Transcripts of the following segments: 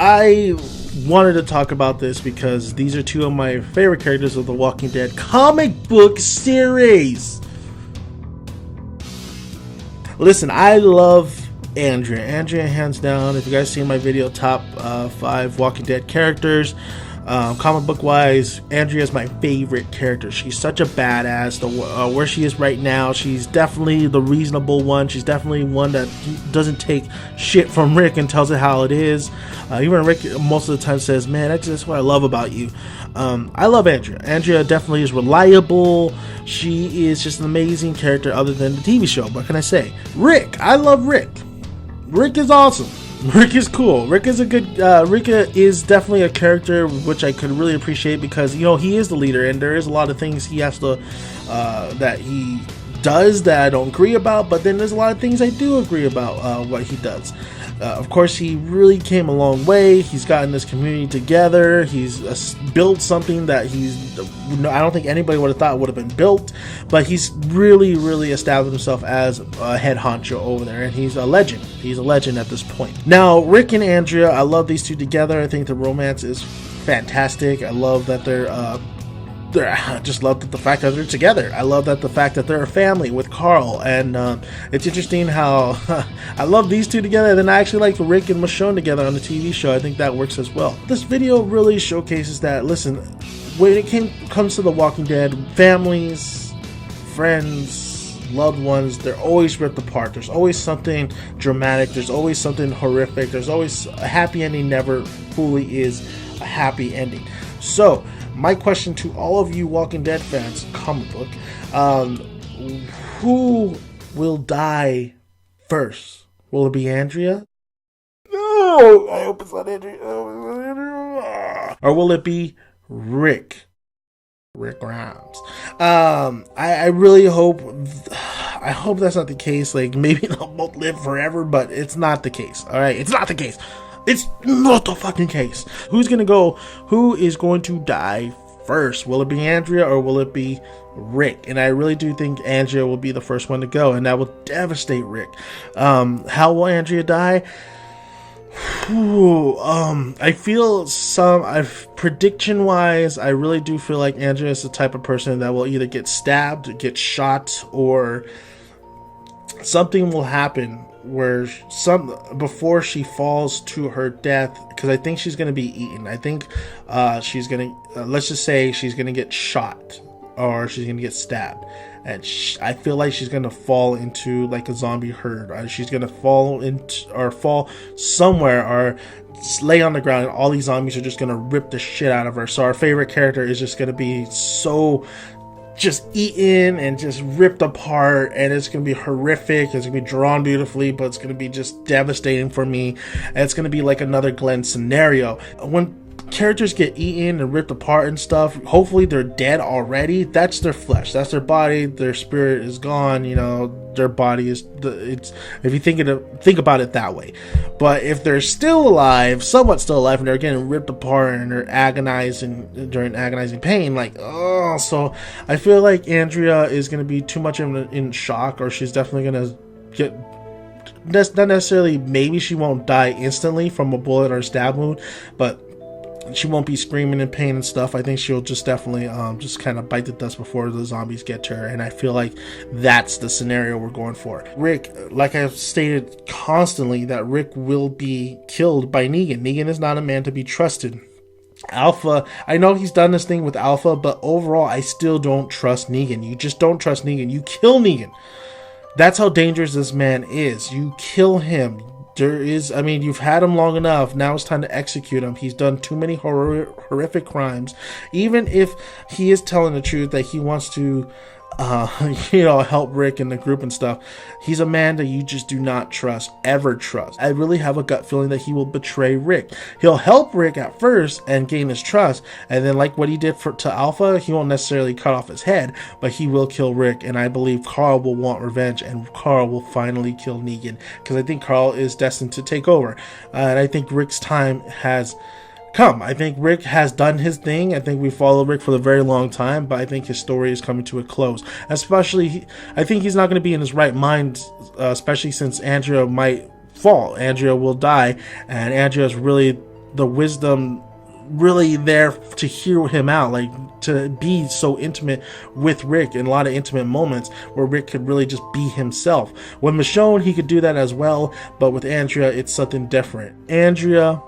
I wanted to talk about this because these are two of my favorite characters of the Walking Dead comic book series. Listen, I love Andrea. Andrea, hands down. If you guys seen my video, top 5 Walking Dead characters, comic book wise, Andrea is my favorite character. She's such a badass. Where she is right now, she's definitely the reasonable one. She's definitely one that doesn't take shit from Rick and tells it how it is. Even Rick most of the time says, man, that's what I love about you. I love Andrea. Andrea definitely is reliable. She is just an amazing character other than the TV show. What can I say? Rick, I love Rick. Rick is awesome. Rick is cool. Rick is a good. Rick is definitely a character which I could really appreciate because he is the leader, and there is a lot of things he has to that he does that I don't agree about. But then there's a lot of things I do agree about what he does. Of course, he really came a long way. He's gotten this community together. He's built something that I don't think anybody would have thought would have been built, but he's really, really established himself as a head honcho over there, and he's a legend. He's a legend at this point. Now, Rick and Andrea, I love these two together. I think the romance is fantastic. I love that I just love the fact that they're together. I love the fact that they're a family with Carl, and it's interesting how I love these two together, and then I actually like Rick and Michonne together on the TV show. I think that works as well. This video really showcases that, listen, when it comes to The Walking Dead, families, friends, loved ones, they're always ripped apart. There's always something dramatic. There's always something horrific. There's always a happy ending never fully is a happy ending. So my question to all of you Walking Dead fans, comic book, who will die first? Will it be Andrea? No, I hope it's not Andrea. Or will it be Rick? Rick Grimes. I really hope. I hope that's not the case. Like, maybe they'll both live forever, but it's not the case. All right, it's not the case. It's not the fucking case. Who is going to die first? Will it be Andrea or will it be Rick? And I really do think Andrea will be the first one to go, and that will devastate Rick. How will Andrea die? I feel prediction wise, I really do feel like Andrea is the type of person that will either get stabbed, get shot, or something will happen where before she falls to her death, because I think she's going to be eaten. I think she's going to, let's just say she's going to get shot or she's going to get stabbed. And I feel like she's going to fall into like a zombie herd. She's going to fall somewhere or lay on the ground, and all these zombies are just going to rip the shit out of her. So our favorite character is just going to be so just eaten and just ripped apart, and it's going to be horrific. It's going to be drawn beautifully, but it's going to be just devastating for me. And it's going to be like another Glenn scenario. When characters get eaten and ripped apart and stuff, hopefully they're dead already. That's their flesh, that's their body, their spirit is gone, their body is if you think about it that way. But if they're still alive, somewhat still alive, and they're getting ripped apart and they're during agonizing pain, so I feel like Andrea is going to be too much in shock, or she's definitely going to get, that's not necessarily, maybe she won't die instantly from a bullet or a stab wound, but she won't be screaming in pain and stuff. I think she'll just definitely just kind of bite the dust before the zombies get to her, and I feel like that's the scenario we're going for. Rick, like I've stated constantly, that Rick will be killed by Negan. Negan is not a man to be trusted. Alpha, I know he's done this thing with Alpha, but overall I still don't trust Negan. You just don't trust Negan. You kill Negan. That's how dangerous this man is. You kill him. You've had him long enough. Now it's time to execute him. He's done too many horrific crimes. Even if he is telling the truth that he wants to help Rick and the group and stuff, he's a man that you just do not ever trust. I really have a gut feeling that he will betray Rick. He'll help Rick at first and gain his trust, and then like what he did to Alpha, he won't necessarily cut off his head, but he will kill Rick. And I believe Carl will want revenge, and Carl will finally kill Negan, because I think Carl is destined to take over, and I think Rick's time has come. I think Rick has done his thing. I think we followed Rick for a very long time, but I think his story is coming to a close. Especially, I think he's not going to be in his right mind, especially since Andrea might fall. Andrea will die, and Andrea is really the wisdom really there to hear him out, like to be so intimate with Rick in a lot of intimate moments where Rick could really just be himself. With Michonne, he could do that as well, but with Andrea, it's something different. Andrea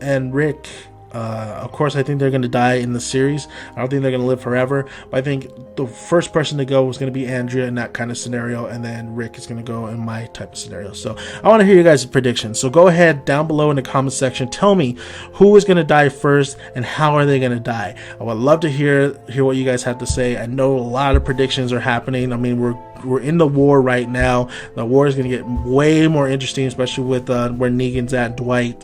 and Rick, of course, I think they're going to die in the series. I don't think they're going to live forever, but I think the first person to go was going to be Andrea in that kind of scenario, and then Rick is going to go in my type of scenario. So I want to hear you guys' predictions. So go ahead down below in the comment section, tell me who is going to die first and how are they going to die. I would love to hear what you guys have to say. I know a lot of predictions are happening. I mean, we're in the war right now. The war is going to get way more interesting, especially with where Negan's at, Dwight,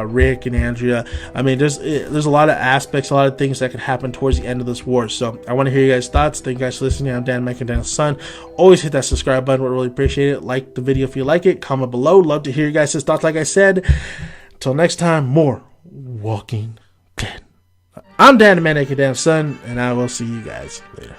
Rick, and Andrea. I mean, there's a lot of aspects, a lot of things that could happen towards the end of this war. So I want to hear you guys' thoughts. Thank you guys for listening. I'm Dan Mike and Dan's son. Always hit that subscribe button. We'd really appreciate it. Like the video if you like it. Comment below. Love to hear you guys' thoughts. Like I said, until next time, more Walking Dead. I'm Dan the Man, aka Dan's son, and I will see you guys later.